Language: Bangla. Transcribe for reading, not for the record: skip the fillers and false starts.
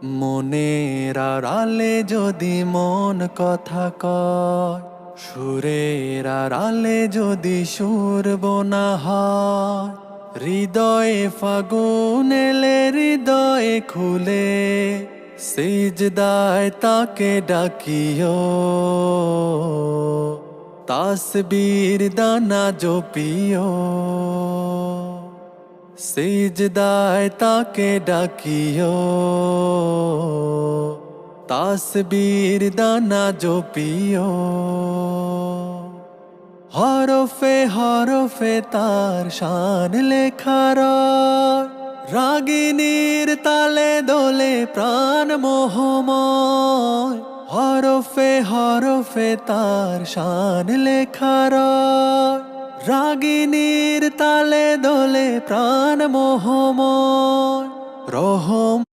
মনের আড়ালে যদি মন কথা কয়, সুরের আড়ালে যদি সুর বোনা হয়, হৃদয়ে ফাগুন এলে হৃদয়ে খুলে সিজদায় তাকে ডাকিও, তাসবীর দানা জপিও। সিজদায় তাকে ডাকিও, তাসবীর দানা জপিও। হরফে হরফে তার শান লেখা রয়, রাগিনীর তালে দোলে প্রাণ মোহময়। হরফে হরফে তার শান লেখা রয়, রাগিনীর তালে দোলে প্রাণ মোহময়। রহম